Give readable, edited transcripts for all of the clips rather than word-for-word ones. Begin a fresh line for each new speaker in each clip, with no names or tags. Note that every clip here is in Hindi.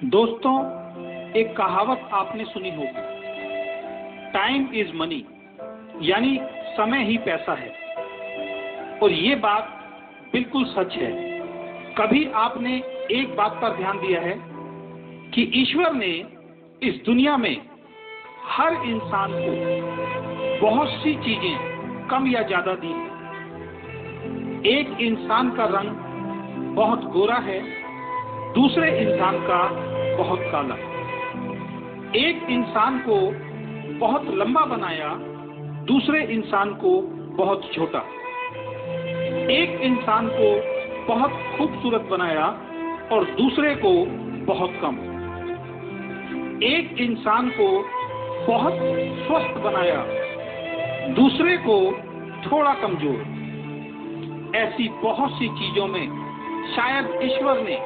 दोस्तों, एक कहावत आपने सुनी होगी, टाइम इज मनी, यानी समय ही पैसा है। और ये बात बिल्कुल सच है। कभी आपने एक बात पर ध्यान दिया है कि ईश्वर ने इस दुनिया में हर इंसान को बहुत सी चीजें कम या ज्यादा दी हैं। एक इंसान का रंग बहुत गोरा है, दूसरे इंसान का बहुत काला। एक इंसान को बहुत लंबा बनाया, दूसरे इंसान को बहुत छोटा। एक इंसान को बहुत खूबसूरत बनाया और दूसरे को बहुत कम। एक इंसान को बहुत स्वस्थ बनाया, दूसरे को थोड़ा कमजोर। ऐसी बहुत सी चीजों में शायद ईश्वर ने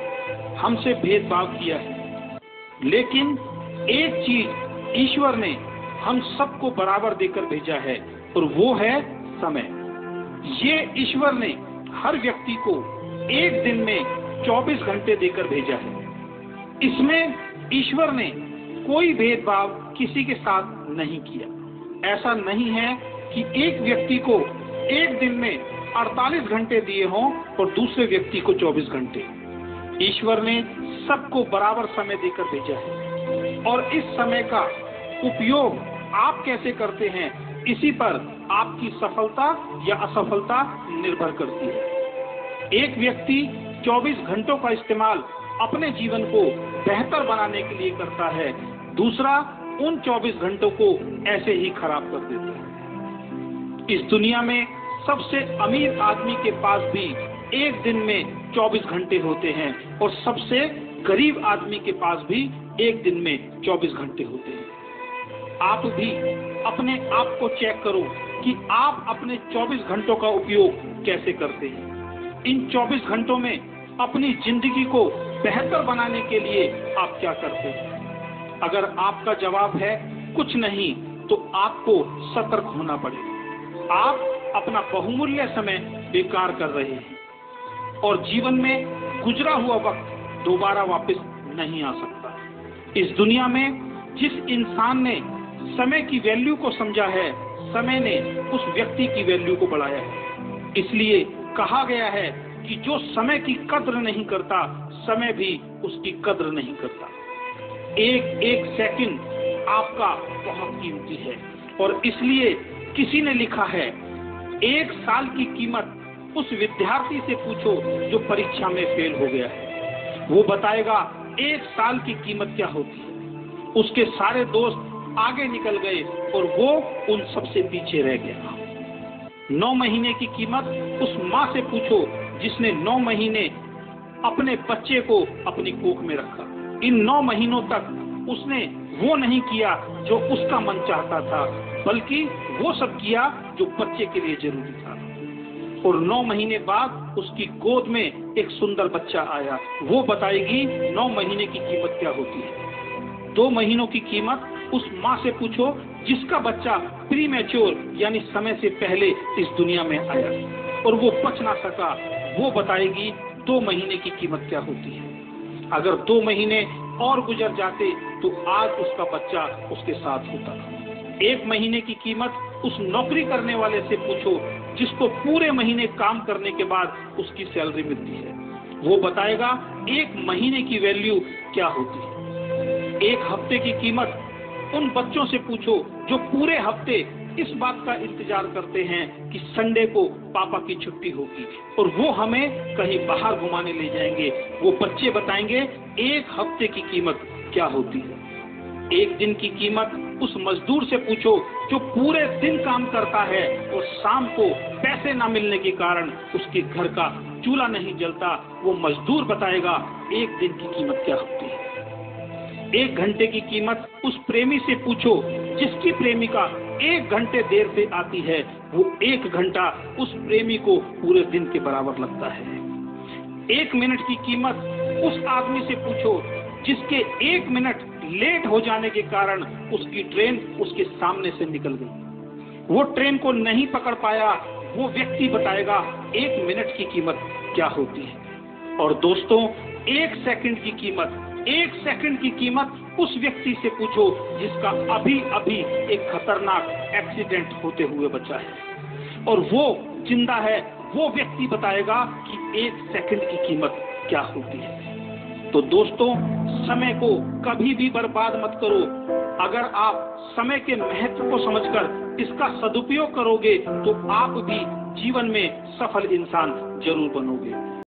हमसे भेदभाव किया है, लेकिन एक चीज ईश्वर ने हम सबको बराबर देकर भेजा है और वो है समय। ये ईश्वर ने हर व्यक्ति को एक दिन में 24 घंटे देकर भेजा है। इसमें ईश्वर ने कोई भेदभाव किसी के साथ नहीं किया। ऐसा नहीं है कि एक व्यक्ति को एक दिन में 48 घंटे दिए हों और दूसरे व्यक्ति को 24 घंटे। ईश्वर ने सबको बराबर समय देकर भेजा है और इस समय का उपयोग आप कैसे करते हैं, इसी पर आपकी सफलता या असफलता निर्भर करती है। एक व्यक्ति 24 घंटों का इस्तेमाल अपने जीवन को बेहतर बनाने के लिए करता है, दूसरा उन 24 घंटों को ऐसे ही खराब कर देता है। इस दुनिया में सबसे अमीर आदमी के पास भी एक दिन में 24 घंटे होते हैं और सबसे गरीब आदमी के पास भी एक दिन में 24 घंटे होते हैं। आप भी अपने आप को चेक करो कि आप अपने 24 घंटों का उपयोग कैसे करते हैं। इन 24 घंटों में अपनी जिंदगी को बेहतर बनाने के लिए आप क्या करते हैं? अगर आपका जवाब है कुछ नहीं, तो आपको सतर्क होना पड़ेगा। आप अपना बहुमूल्य समय बेकार कर रहे हैं और जीवन में गुजरा हुआ वक्त दोबारा वापस नहीं आ सकता। इस दुनिया में जिस इंसान ने समय की वैल्यू को समझा है, समय ने उस व्यक्ति की वैल्यू को बढ़ाया है। इसलिए कहा गया है कि जो समय की कद्र नहीं करता, समय भी उसकी कद्र नहीं करता। एक एक सेकंड आपका बहुत कीमती है और इसलिए किसी ने लिखा है, एक साल की कीमत उस विद्यार्थी से पूछो जो परीक्षा में फेल हो गया है। वो बताएगा एक साल की कीमत क्या होती है। उसके सारे दोस्त आगे निकल गए और वो उन सबसे पीछे रह गया। 9 महीने की कीमत उस माँ से पूछो जिसने 9 महीने अपने बच्चे को अपनी कोख में रखा। इन 9 महीनों तक उसने वो नहीं किया जो उसका मन चाहता था, बल्कि वो सब किया जो बच्चे के लिए जरूरी था। और 9 महीने बाद उसकी गोद में एक सुंदर बच्चा आया। वो बताएगी 9 महीने की कीमत क्या होती है। 2 महीनों की कीमत उस माँ से पूछो जिसका बच्चा प्रीमैच्योर यानी समय से पहले इस दुनिया में आया और वो बच ना सका। वो बताएगी 2 महीने की कीमत क्या होती है। अगर 2 महीने और गुजर जाते तो आज उसका बच्चा उसके साथ होता। 1 महीने की कीमत उस नौकरी करने वाले से पूछो जिसको पूरे महीने काम करने के बाद उसकी सैलरी मिलती है। वो बताएगा 1 महीने की वैल्यू क्या होती है। 1 हफ्ते की कीमत उन बच्चों से पूछो जो पूरे हफ्ते इस बात का इंतजार करते हैं कि संडे को पापा की छुट्टी होगी और वो हमें कहीं बाहर घुमाने ले जाएंगे। वो बच्चे बताएंगे 1 हफ्ते की कीमत क्या होती है। 1 दिन की कीमत उस मजदूर से पूछो जो पूरे दिन काम करता है और शाम को पैसे ना मिलने के कारण उसके घर का चूल्हा नहीं जलता। वो मजदूर बताएगा 1 दिन की कीमत क्या होती है। 1 घंटे की कीमत उस प्रेमी से पूछो जिसकी प्रेमिका 1 घंटे देर से आती है। वो 1 घंटा उस प्रेमी को पूरे दिन के बराबर लगता है। 1 मिनट की कीमत उस आदमी से पूछो जिसके 1 मिनट लेट हो जाने के कारण उसकी ट्रेन उसके सामने से निकल गई। वो ट्रेन को नहीं पकड़ पाया। वो व्यक्ति बताएगा 1 मिनट की कीमत क्या होती है। और दोस्तों, 1 सेकंड की कीमत एक सेकंड की कीमत उस व्यक्ति से पूछो जिसका अभी अभी एक खतरनाक एक्सीडेंट होते हुए बचा है, और वो जिंदा है। वो व्यक्ति बताएगा कि एक सेकंड की कीमत क्या होती है। तो दोस्तों, समय को कभी भी बर्बाद मत करो। अगर आप समय के महत्व को समझकर इसका सदुपयोग करोगे तो आप भी जीवन में सफल इंसान जरूर बनोगे।